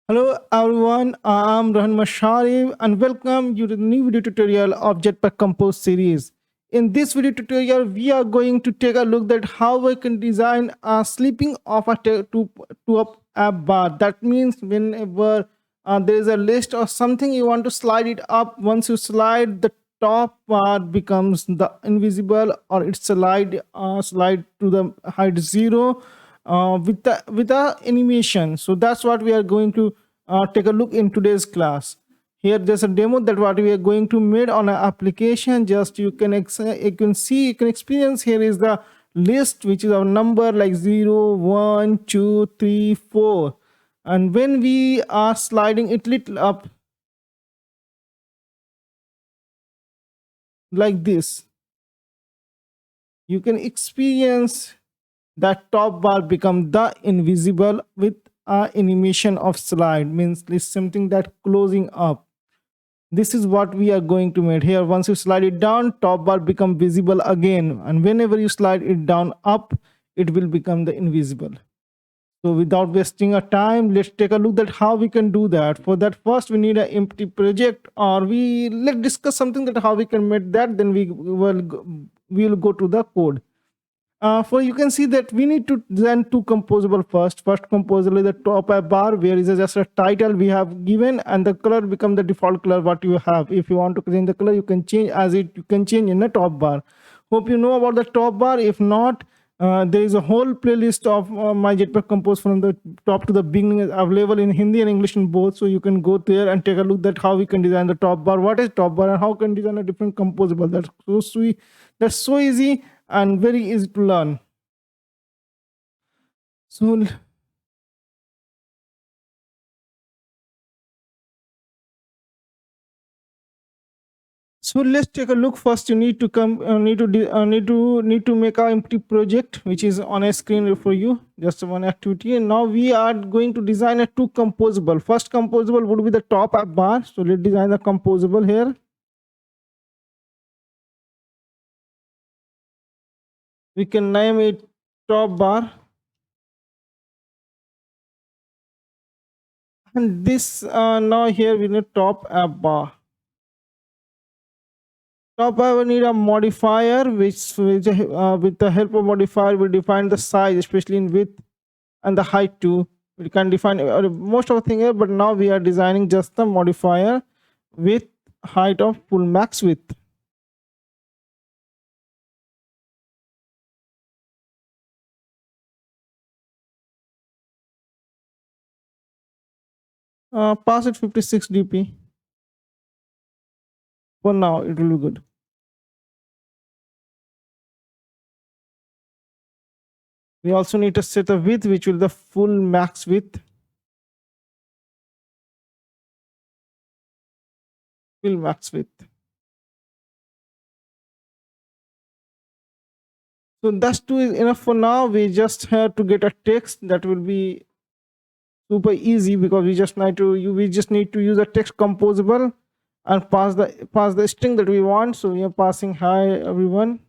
Hello everyone, I'm Rahan Mashari and welcome you to the new video tutorial of Jetpack Compose series. In this video tutorial, we are going to take a look at how we can design a sleeping of a to up app bar. That means whenever there is a list or something you want to slide it up, once you slide the top bar becomes the invisible or it's slide to the height 0 with the animation. So that's what we are going to take a look in today's class. Here there's a demo that what we are going to make on an application. Just you can experience. Here is the list, which is our number like 0 1 2 3 4, and when we are sliding it little up like this, you can experience that top bar become the invisible with a animation of slide. Means it's something that closing up. This is what we are going to make here. Once you slide it down, top bar become visible again, and whenever you slide it down up, it will become the invisible. So without wasting a time, let's take a look at how we can do that. For that, first we need an empty project, or let's discuss something that how we can make that, then we'll go to the code. For you can see that we need to design two composable first. First composable is the top app bar, where is just a title we have given, and the color become the default color what you have. If you want to change the color, you can change you can change in the top bar. Hope you know about the top bar. If not, there is a whole playlist of my Jetpack Compose from the top to the beginning available in Hindi and English in both. So you can go there and take a look at how we can design the top bar, what is top bar, and how can design a different composable. That's so sweet. That's so easy and very easy to learn. So let's take a look. First, you need to come need to make our empty project, which is on a screen for you, just one activity. And now we are going to design a two composable. First composable would be the top app bar. So let's design the composable here. We can name it top bar, and this now here we need top app bar. Top I will need a modifier, which with the help of modifier we define the size, especially in width, and the height too. We can define most of the thing here, but now we are designing just the modifier with height of full max width. Pass it 56 dp. For now, it will be good. We also need to set a width, which will be the full max width. Full max width. So that's too is enough for now. We just have to get a text that will be super easy, because we just need to use a text composable and pass the string that we want. So we are passing hi everyone.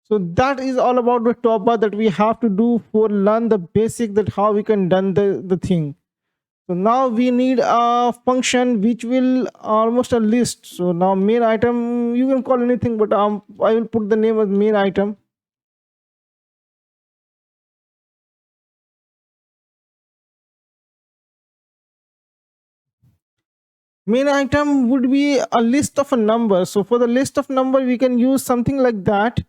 So that is all about the top bar that we have to do for learn the basic that how we can done the thing. So now we need a function which will almost a list. So now main item, you can call anything, but I will put the name as main item. Main item would be a list of a number. So for the list of number, we can use something like that.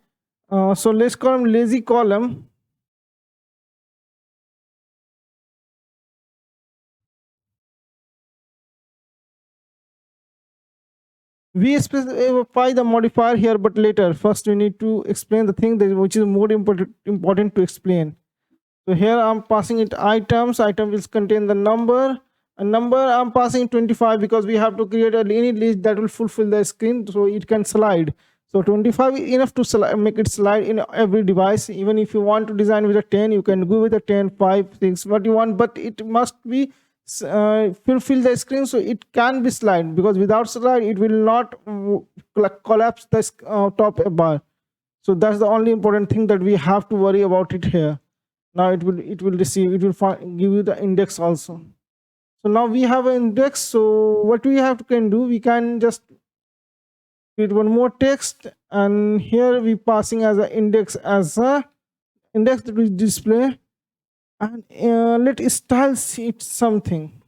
So let's call them lazy column. We specify the modifier here, but later. First, we need to explain the thing which is more important to explain. So here I'm passing it items. Item will contain the number. A number I'm passing 25, because we have to create any list that will fulfill the screen, so it can slide. So 25 is enough to make it slide in every device. Even if you want to design with a 10, you can go with a 10, 5, 6, what you want, but it must be fulfill the screen, so it can be slide, because without slide it will not collapse the top bar. So that's the only important thing that we have to worry about it here. Now it will receive, it will give you the index also. So now we have an index. So what we have to can do, we can just create one more text, and here we passing as an index, as a index that will display, and let style it something.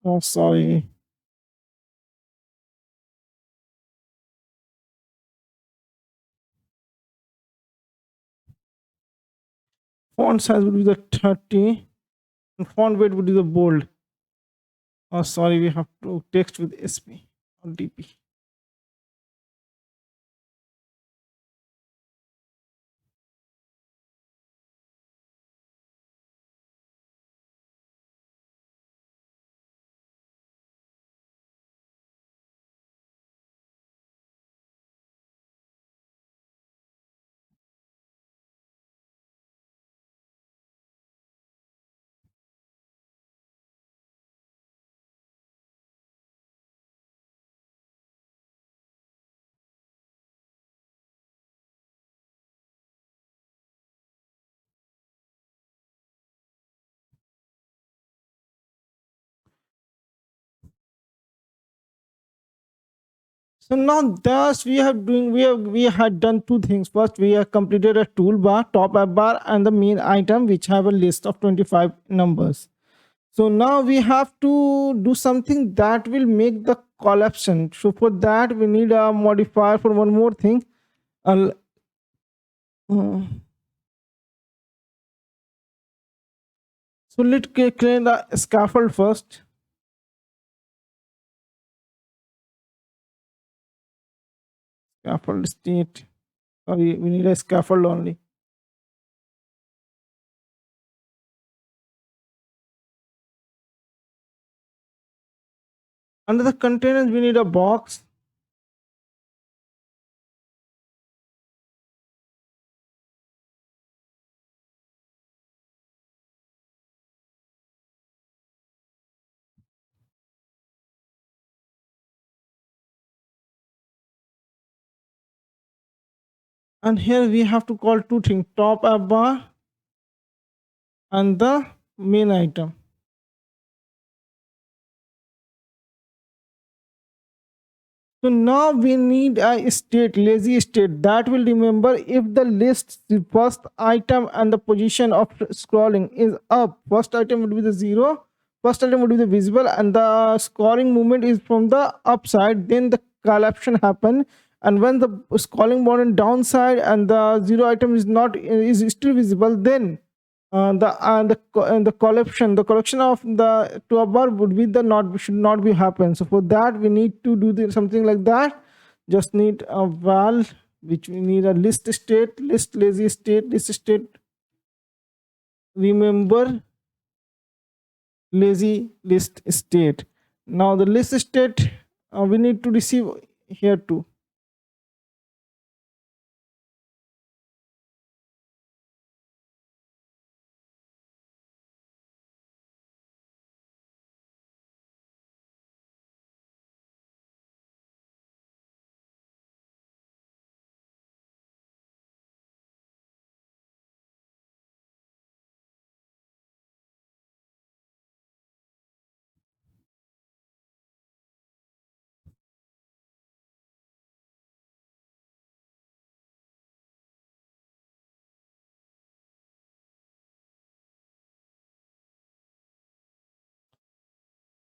Oh, sorry. Font size would be the 30, and font weight would be the bold. Oh, sorry, we have to text with SP or DP. So now thus we had done two things. First, we have completed a toolbar, top app bar, and the main item, which have a list of 25 numbers. So now we have to do something that will make the collapsion. So for that, we need a modifier for one more thing. Uh, uh, so let's create the scaffold first. Scaffold state. Sorry, we need a scaffold only. Under the containers, we need a box. And here we have to call two things, top app bar and the main item. So now we need a state, lazy state, that will remember if the list, the first item and the position of scrolling is up. First item would be the zero, first item would be the visible, and the scoring movement is from the upside, then the collapsion happen. And when the scrolling button downside and the zero item is not, is still visible, then the collection of the toolbar would be the not, should not be happen. So for that we need to do something like that. Just need a val, which we need a list state, list lazy state, list state remember lazy list state. Now the list state we need to receive here too.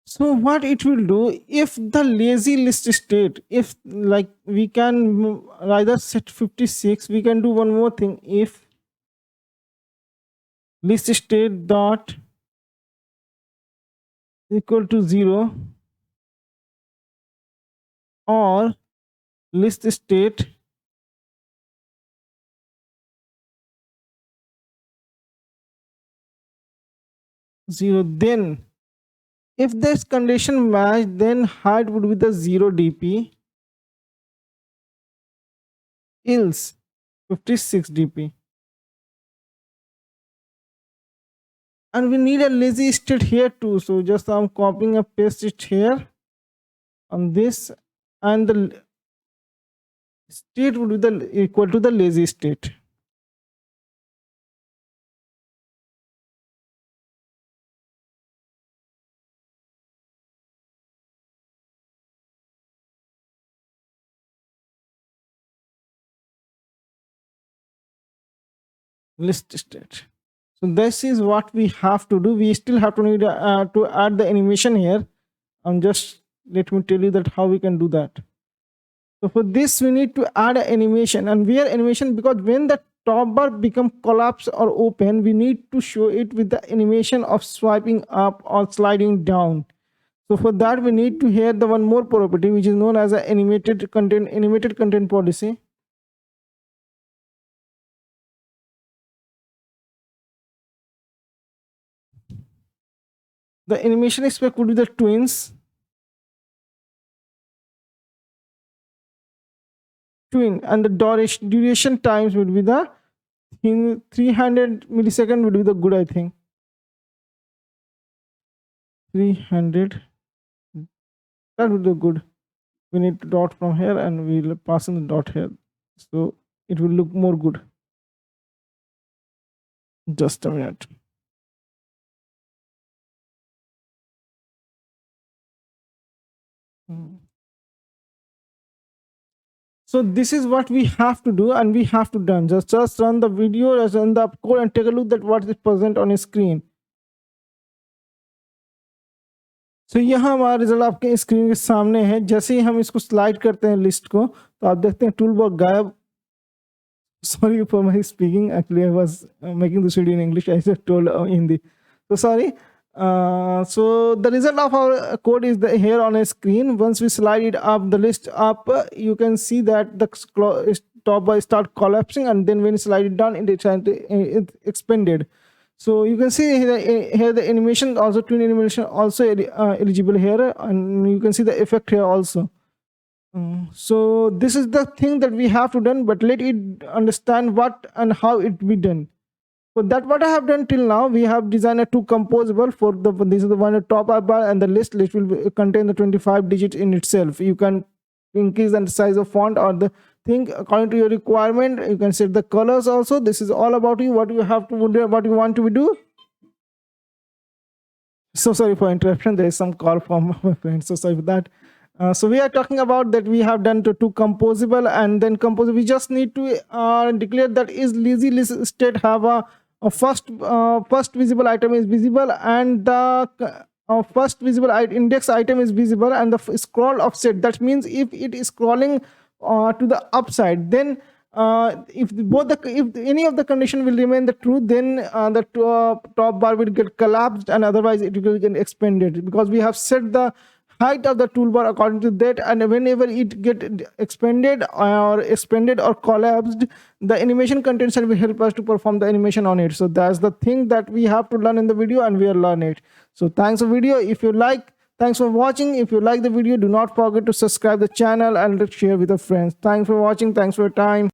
So what it will do, if the lazy list state, if like we can either set 56, we can do one more thing. If list state dot equal to 0, or list state zero, then if this condition match, then height would be the 0 dp, else 56 dp. And we need a lazy state here too, so just I'm copying and paste it here on this, and the state would be the equal to the lazy state. List state. So this is what we have to do. We still have to need to add the animation here. Just let me tell you that how we can do that. So for this, we need to add an animation, and where animation, because when the top bar become collapse or open, we need to show it with the animation of swiping up or sliding down. So for that, we need to hear the one more property, which is known as an animated content policy. The animation spec would be the twin, and the duration times would be the 300 millisecond would be the good, I think. 300, that would be good. We need to dot from here and we'll pass in the dot here, so it will look more good. Just a minute. So this is what we have to do, and we have to done. Just run the video, just run the code and take a look at what is present on your screen. So यहाँ हमारा result आपके screen के सामने है. जैसे ही हम इसको slide करते हैं लिस्ट को, तो आप देखते हैं टूल बॉक्स गायब. Sorry for my speaking. Actually, I was making this video in English. I just told Hindi. So sorry. So the result of our code is here on a screen. Once we slide it up, the list up, you can see that the top bar start collapsing, and then when you slide it down, it expanded. So you can see here the animation, also twin animation, also eligible here, and you can see the effect here also. So this is the thing that we have to done, but let it understand what and how it be done. So that what I have done till now, we have designed a two composable for the, this is the one top bar, and the list will contain the 25 digits in itself. You can increase the size of font or the thing according to your requirement. You can set the colors also. This is all about you, what you have to do, what you want to do. So sorry for interruption, there is some call from my friend, so sorry for that. So we are talking about that we have done to two composable, and then composable we just need to declare that is lazy list state have a first visible item is visible, and the first visible index item is visible, and the scroll offset, that means if it is scrolling to the upside, then if any of the condition will remain the true, then the top bar will get collapsed, and otherwise it will get expanded, because we have set the height of the toolbar according to that, and whenever it get expanded or collapsed, the animation content will help us to perform the animation on it. So that's the thing that we have to learn in the video, and we are learn it. So thanks for video. If you like, thanks for watching. If you like the video, do not forget to subscribe the channel and share with your friends. Thanks for watching. Thanks for your time.